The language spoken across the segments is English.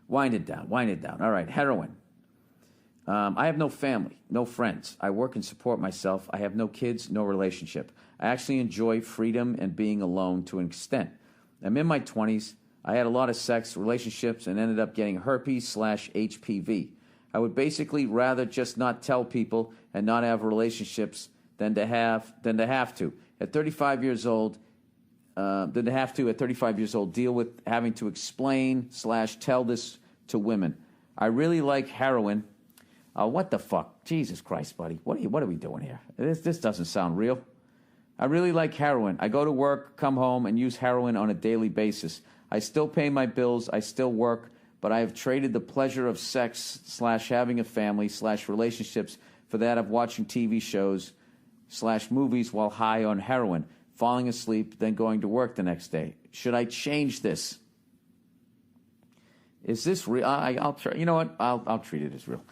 Wind it down. All right, heroin. I have no family, no friends. I work and support myself. I have no kids, no relationship. I actually enjoy freedom and being alone to an extent. I'm in my 20s. I had a lot of sex, relationships, and ended up getting herpes/HPV. I would basically rather just not tell people and not have relationships than to have to. At 35 years old, deal with having to explain/tell this to women. I really like heroin. What the fuck? Jesus Christ, buddy. What are we doing here? This doesn't sound real. I really like heroin. I go to work, come home, and use heroin on a daily basis. I still pay my bills. I still work, but I have traded the pleasure of sex/having a family/relationships for that of watching TV shows/movies while high on heroin, falling asleep, then going to work the next day. Should I change this? Is this real? I'll try. You know what? I'll treat it as real.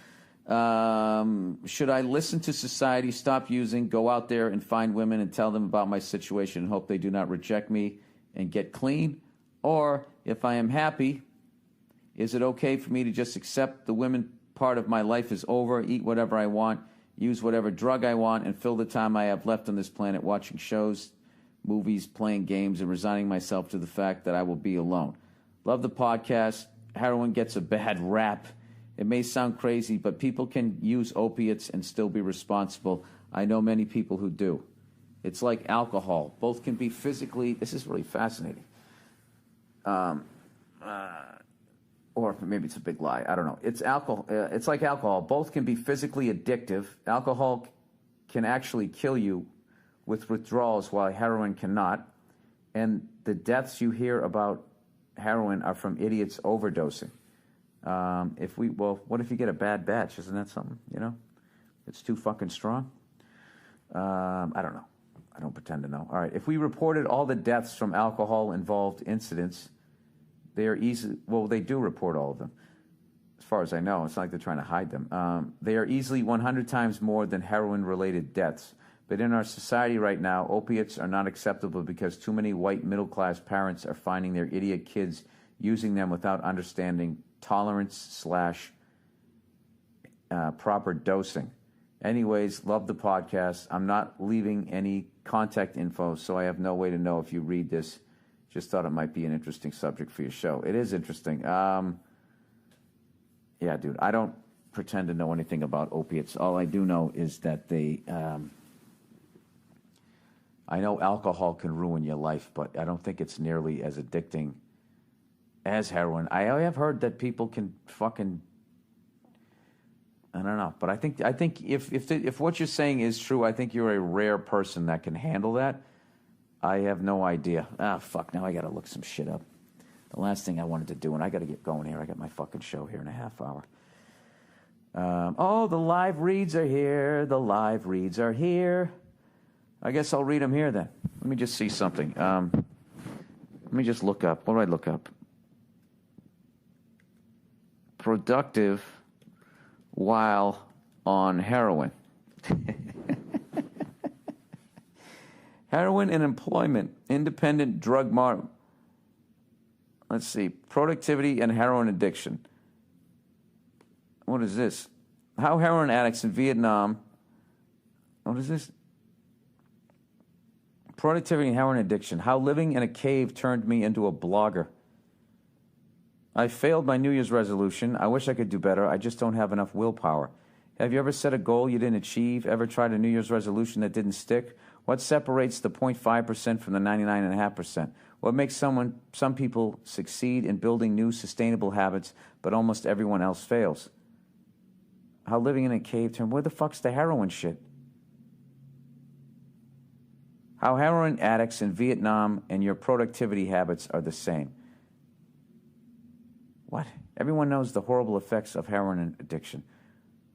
Should I listen to society, stop using, go out there and find women and tell them about my situation and hope they do not reject me and get clean? Or if I am happy, is it okay for me to just accept the women part of my life is over, eat whatever I want, use whatever drug I want, and fill the time I have left on this planet watching shows, movies, playing games, and resigning myself to the fact that I will be alone? Love the podcast. Heroin gets a bad rap. It may sound crazy, but people can use opiates and still be responsible. I know many people who do. It's like alcohol. Both can be physically... This is really fascinating. Or maybe it's a big lie. I don't know. It's alcohol. It's like alcohol. Both can be physically addictive. Alcohol can actually kill you with withdrawals, while heroin cannot. And the deaths you hear about heroin are from idiots overdosing. What if you get a bad batch? Isn't that something, It's too fucking strong? I don't know. I don't pretend to know. All right. If we reported all the deaths from alcohol-involved incidents, they are easy. Well, they do report all of them. As far as I know, it's not like they're trying to hide them. They are easily 100 times more than heroin-related deaths. But in our society right now, opiates are not acceptable because too many white middle-class parents are finding their idiot kids using them without understanding tolerance / proper dosing. Anyways, love the podcast. I'm not leaving any contact info, so I have no way to know if you read this. Just thought it might be an interesting subject for your show. It is interesting. Yeah, dude, I don't pretend to know anything about opiates. All I do know is that I know alcohol can ruin your life, but I don't think it's nearly as addicting as heroin. I have heard that people can fucking... I don't know, but I think if what you're saying is true, I think you're a rare person that can handle that. I have no idea. Fuck, now I got to look some shit up. The last thing I wanted to do, and I got to get going here. I got my fucking show here in a half hour. The live reads are here. The live reads are here. I guess I'll read them here then. Let me just see something. Let me just look up. What do I look up? Productive while on heroin. Heroin and employment, independent drug Let's see, productivity and heroin addiction. What is this? How heroin addicts in Vietnam. What is this? Productivity and heroin addiction. How living in a cave turned me into a blogger. I failed my New Year's resolution. I wish I could do better. I just don't have enough willpower. Have you ever set a goal you didn't achieve? Ever tried a New Year's resolution that didn't stick? What separates the 0.5% from the 99.5%? What makes some people succeed in building new sustainable habits, but almost everyone else fails? How living in a cave turned... Where the fuck's the heroin shit? How heroin addicts in Vietnam and your productivity habits are the same. What? Everyone knows the horrible effects of heroin addiction.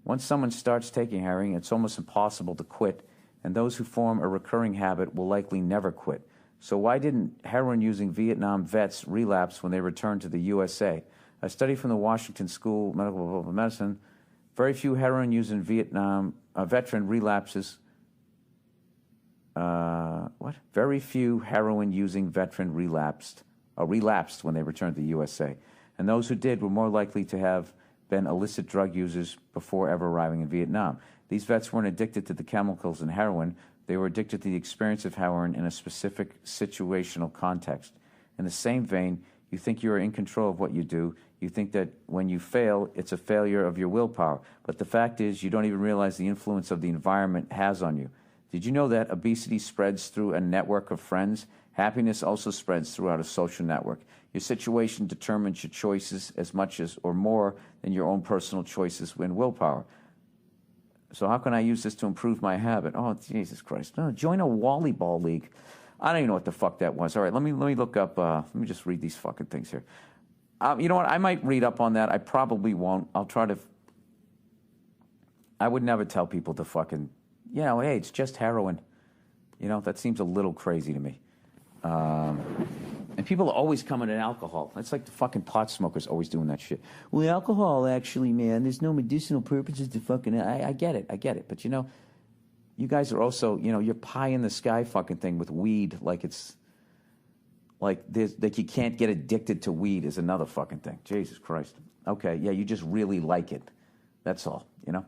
Once someone starts taking heroin, it's almost impossible to quit, and those who form a recurring habit will likely never quit. So why didn't heroin-using Vietnam vets relapse when they returned to the USA? A study from the Washington School of Medical Medicine, very few heroin-using Vietnam veteran relapses. Very few heroin-using veteran relapsed when they returned to the USA. And those who did were more likely to have been illicit drug users before ever arriving in Vietnam. These vets weren't addicted to the chemicals in heroin. They were addicted to the experience of heroin in a specific situational context. In the same vein, you think you are in control of what you do. You think that when you fail, it's a failure of your willpower. But the fact is, you don't even realize the influence of the environment has on you. Did you know that obesity spreads through a network of friends? Happiness also spreads throughout a social network. Your situation determines your choices as much as or more than your own personal choices and willpower. So how can I use this to improve my habit? Oh, Jesus Christ. No, join a volleyball league. I don't even know what the fuck that was. All right, let me look up, let me just read these fucking things here. You know what, I might read up on that. I probably won't. I'll try to, I would never tell people to fucking, you know, hey, it's just heroin. You know, that seems a little crazy to me. And people are always coming at alcohol. It's like the fucking pot smokers always doing that shit. Well, alcohol, actually, man, there's no medicinal purposes to fucking... I get it. But, you know, you guys are also, you know, you're pie-in-the-sky fucking thing with weed. Like it's... Like you can't get addicted to weed is another fucking thing. Jesus Christ. Okay, yeah, you just really like it. That's all, you know?